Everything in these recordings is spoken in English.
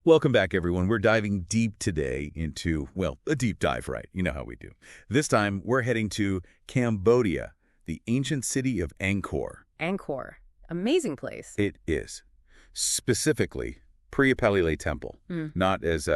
Welcome back, everyone. We're diving deep today into, well, a deep dive, right? You know how we do. This time, we're heading to Cambodia, the ancient city of Angkor. Angkor. Amazing place. It is. Specifically, Prah Palilay Temple. Not as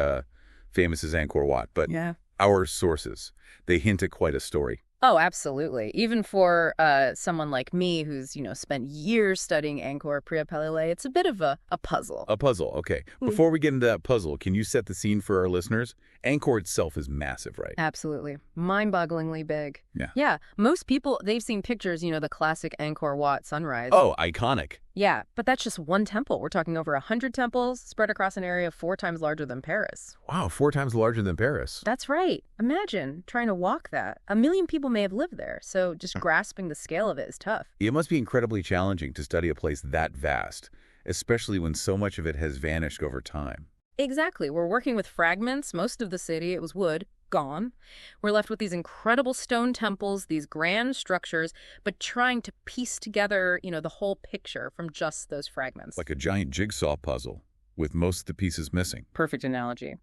famous as Angkor Wat, but Yeah. our sources. They hint at quite a story. Oh, absolutely. Even for someone like me who's, spent years studying Angkor Prah Palilay, it's a bit of a puzzle. A puzzle, okay. Before we get into that puzzle, can you set the scene for our listeners? Angkor itself is massive, right? Absolutely. Mind-bogglingly big. Yeah. Yeah. Most people, they've seen pictures, the classic Angkor Wat sunrise. Oh, iconic. Yeah, but that's just one temple. We're talking over 100 temples spread across an area 4 times larger than Paris. Wow, 4 times larger than Paris. That's right. Imagine trying to walk that. 1 million people may have lived there, so just grasping the scale of it is tough. It must be incredibly challenging to study a place that vast, especially when so much of it has vanished over time. Exactly. We're working with fragments. Most of the city, it was wood, gone. We're left with these incredible stone temples, these grand structures, but trying to piece together, the whole picture from just those fragments. Like a giant jigsaw puzzle, with most of the pieces missing. Perfect analogy.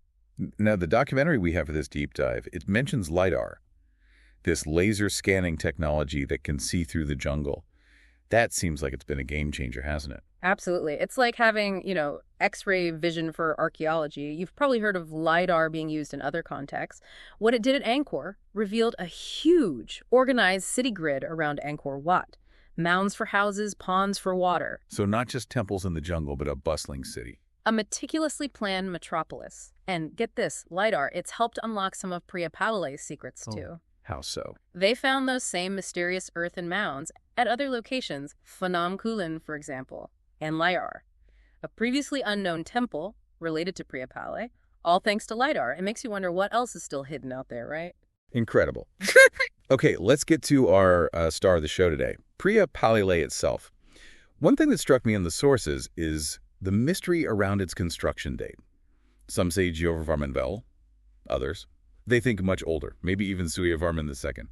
Now, the documentary we have for this deep dive, it mentions LiDAR, this laser scanning technology that can see through the jungle. That seems like it's been a game changer, hasn't it? Absolutely. It's like having, X-ray vision for archaeology. You've probably heard of LiDAR being used in other contexts. What it did at Angkor revealed a huge, organized city grid around Angkor Wat. Mounds for houses, ponds for water. So not just temples in the jungle, but a bustling city. A meticulously planned metropolis. And get this, LiDAR, it's helped unlock some of Prah Palilay's secrets, too. How so? They found those same mysterious earthen mounds at other locations, Phnom Kulen, for example, and Lyar, a previously unknown temple related to Prah Palilay, all thanks to LiDAR. It makes you wonder what else is still hidden out there, right? Incredible. Okay, let's get to our star of the show today, Prah Palilay itself. One thing that struck me in the sources is the mystery around its construction date. Some say Jayavarman VII, others. They think much older, maybe even Jayavarman II.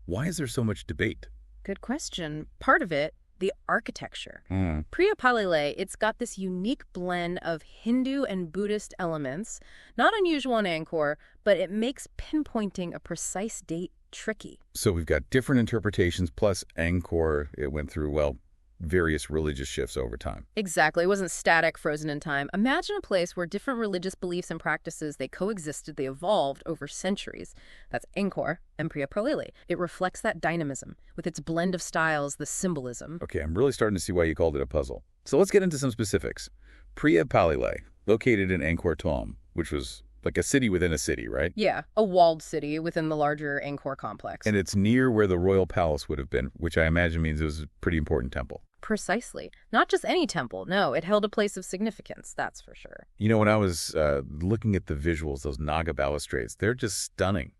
Why is there so much debate? Good question. Part of it, the architecture. Prah Palilay, it's got this unique blend of Hindu and Buddhist elements, not unusual in Angkor, but it makes pinpointing a precise date tricky. So we've got different interpretations, plus Angkor, it went through, well, various religious shifts over time. Exactly. It wasn't static, frozen in time. Imagine a place where different religious beliefs and practices, they coexisted, they evolved over centuries. That's Angkor and Prah Palilay. It reflects that dynamism with its blend of styles, the symbolism. Okay, I'm really starting to see why you called it a puzzle. So let's get into some specifics. Prah Palilay, located in Angkor Thom, which was like a city within a city, right? Yeah, a walled city within the larger Angkor complex. And it's near where the royal palace would have been, which I imagine means it was a pretty important temple. Precisely. Not just any temple. No, it held a place of significance, that's for sure. You know, when I was looking at the visuals, those naga balustrades, they're just stunning.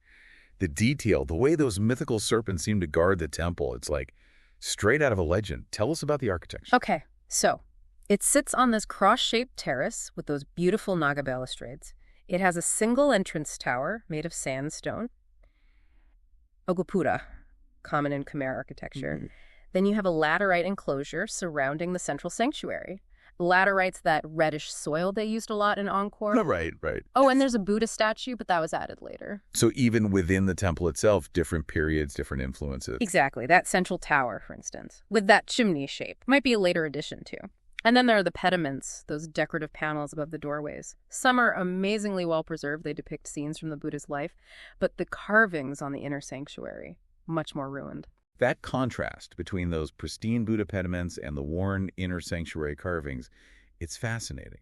The detail, the way those mythical serpents seem to guard the temple, it's like straight out of a legend. Tell us about the architecture. Okay, so it sits on this cross-shaped terrace with those beautiful naga balustrades. It has a single entrance tower made of sandstone, a Gopura, common in Khmer architecture. Then you have a laterite enclosure surrounding the central sanctuary. Laterite's that reddish soil they used a lot in Angkor. Right. Oh, and there's a Buddha statue, but that was added later. So even within the temple itself, different periods, different influences. Exactly. That central tower, for instance, with that chimney shape. Might be a later addition, too. And then there are the pediments, those decorative panels above the doorways. Some are amazingly well preserved. They depict scenes from the Buddha's life. But the carvings on the inner sanctuary, much more ruined. That contrast between those pristine Buddha pediments and the worn inner sanctuary carvings, it's fascinating.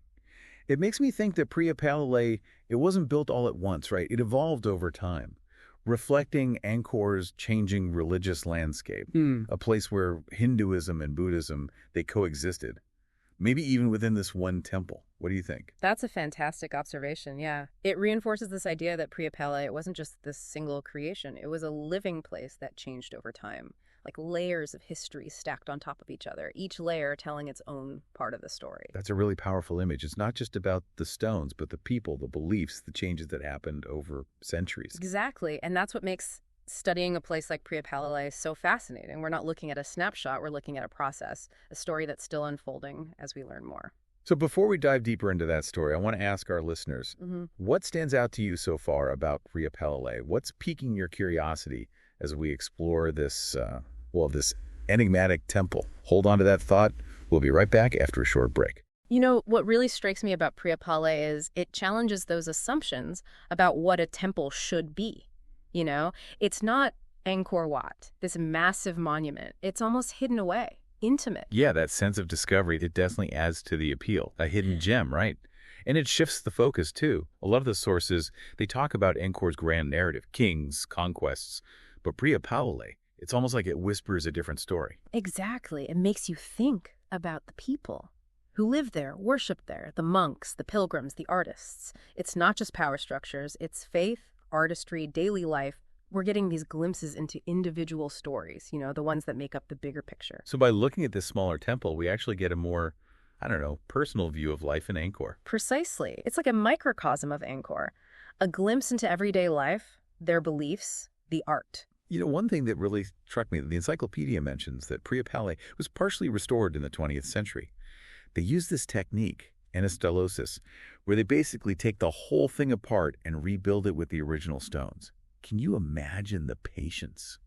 It makes me think that Prah Palilay, it wasn't built all at once, right? It evolved over time, reflecting Angkor's changing religious landscape, a place where Hinduism and Buddhism, they coexisted. Maybe even within this one temple. What do you think? That's a fantastic observation, yeah. It reinforces this idea that Prah Palilay, it wasn't just this single creation. It was a living place that changed over time, like layers of history stacked on top of each other, each layer telling its own part of the story. That's a really powerful image. It's not just about the stones, but the people, the beliefs, the changes that happened over centuries. Exactly, and that's what makes studying a place like Prah Palilay is so fascinating. We're not looking at a snapshot, we're looking at a process, a story that's still unfolding as we learn more. So before we dive deeper into that story, I want to ask our listeners, what stands out to you so far about Prah Palilay? What's piquing your curiosity as we explore this enigmatic temple? Hold on to that thought. We'll be right back after a short break. You know, what really strikes me about Prah Palilay is it challenges those assumptions about what a temple should be. You know, it's not Angkor Wat, this massive monument. It's almost hidden away, intimate. Yeah, that sense of discovery, it definitely adds to the appeal. A hidden gem, right? And it shifts the focus, too. A lot of the sources, they talk about Angkor's grand narrative, kings, conquests. But Prah Palilay, it's almost like it whispers a different story. Exactly. It makes you think about the people who live there, worship there, the monks, the pilgrims, the artists. It's not just power structures. It's faith, artistry, daily life. We're getting these glimpses into individual stories, you know, the ones that make up the bigger picture. So by looking at this smaller temple, we actually get a more, personal view of life in Angkor. Precisely. It's like a microcosm of Angkor, a glimpse into everyday life, their beliefs, the art. You know, one thing that really struck me, the encyclopedia mentions that Prah Palilay was partially restored in the 20th century. They use this technique, anastylosis, where they basically take the whole thing apart and rebuild it with the original stones. Can you imagine the patience?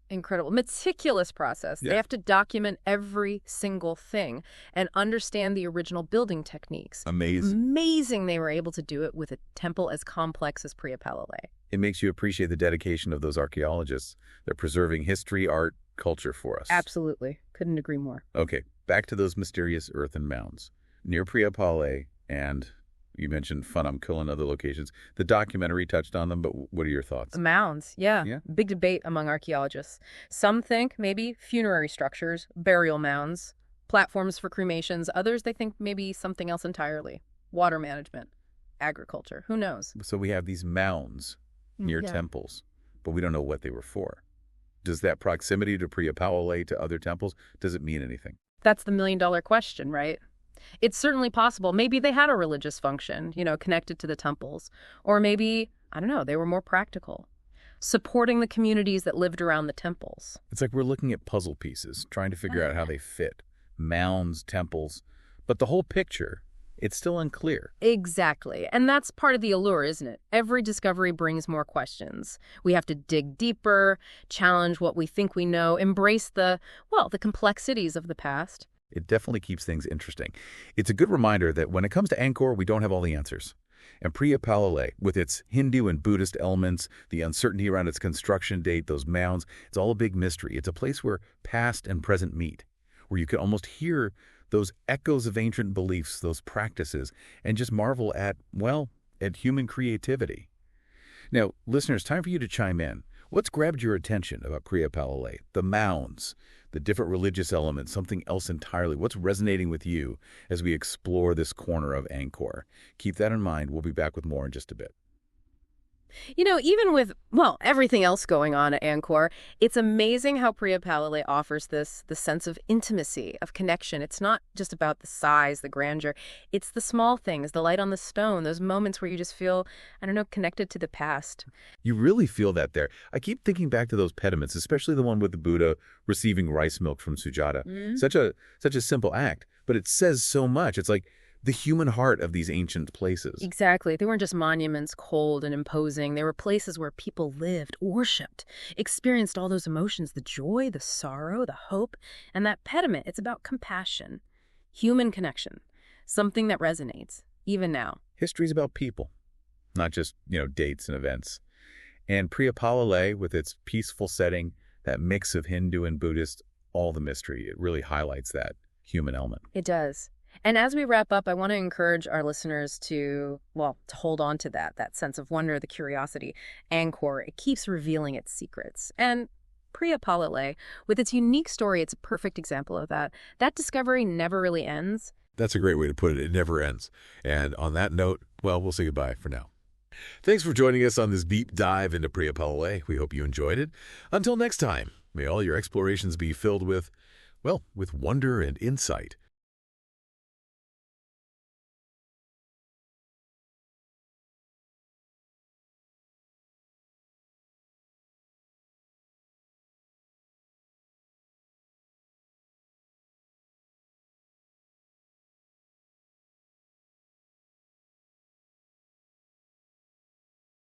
Incredible. Meticulous process. Yeah. They have to document every single thing and understand the original building techniques. Amazing. Amazing they were able to do it with a temple as complex as Prah Palilay. It makes you appreciate the dedication of those archaeologists. They're preserving history, art, culture for us. Absolutely. Couldn't agree more. Okay, back to those mysterious earthen mounds. Near Prah Palilay, and you mentioned Phunam Kuil and other locations. The documentary touched on them, but what are your thoughts? Mounds, yeah. Yeah. Big debate among archaeologists. Some think maybe funerary structures, burial mounds, platforms for cremations. Others, they think maybe something else entirely. Water management, agriculture. Who knows? So we have these mounds near Yeah. temples, but we don't know what they were for. Does that proximity to Prah Palilay to other temples, does it mean anything? That's the million-dollar question, right? It's certainly possible. Maybe they had a religious function, you know, connected to the temples. Or maybe, I don't know, they were more practical, supporting the communities that lived around the temples. It's like we're looking at puzzle pieces, trying to figure out how they fit. Mounds, temples, but the whole picture, it's still unclear. Exactly. And that's part of the allure, isn't it? Every discovery brings more questions. We have to dig deeper, challenge what we think we know, embrace the complexities of the past. It definitely keeps things interesting. It's a good reminder that when it comes to Angkor, we don't have all the answers. And Prah Palilay, with its Hindu and Buddhist elements, the uncertainty around its construction date, those mounds, it's all a big mystery. It's a place where past and present meet, where you can almost hear those echoes of ancient beliefs, those practices, and just marvel at human creativity. Now, listeners, time for you to chime in. What's grabbed your attention about Prah Palilay? The mounds, the different religious elements, something else entirely. What's resonating with you as we explore this corner of Angkor? Keep that in mind. We'll be back with more in just a bit. You know, even with, everything else going on at Angkor, it's amazing how Prah Palilay offers the sense of intimacy, of connection. It's not just about the size, the grandeur. It's the small things, the light on the stone, those moments where you just feel, connected to the past. You really feel that there. I keep thinking back to those pediments, especially the one with the Buddha receiving rice milk from Sujata. Such a simple act, but it says so much. It's like the human heart of these ancient places. Exactly. They weren't just monuments, cold and imposing. They were places where people lived, worshipped, experienced all those emotions, the joy, the sorrow, the hope. And that pediment, it's about compassion, human connection, something that resonates, even now. History's about people, not just, dates and events. And Prah Palilay, with its peaceful setting, that mix of Hindu and Buddhist, all the mystery, it really highlights that human element. It does. And as we wrap up, I want to encourage our listeners to hold on to that sense of wonder, the curiosity. Angkor, it keeps revealing its secrets. And Prah Palilay, with its unique story, it's a perfect example of that. That discovery never really ends. That's a great way to put it. It never ends. And on that note, we'll say goodbye for now. Thanks for joining us on this deep dive into Prah Palilay. We hope you enjoyed it. Until next time, may all your explorations be filled with wonder and insight.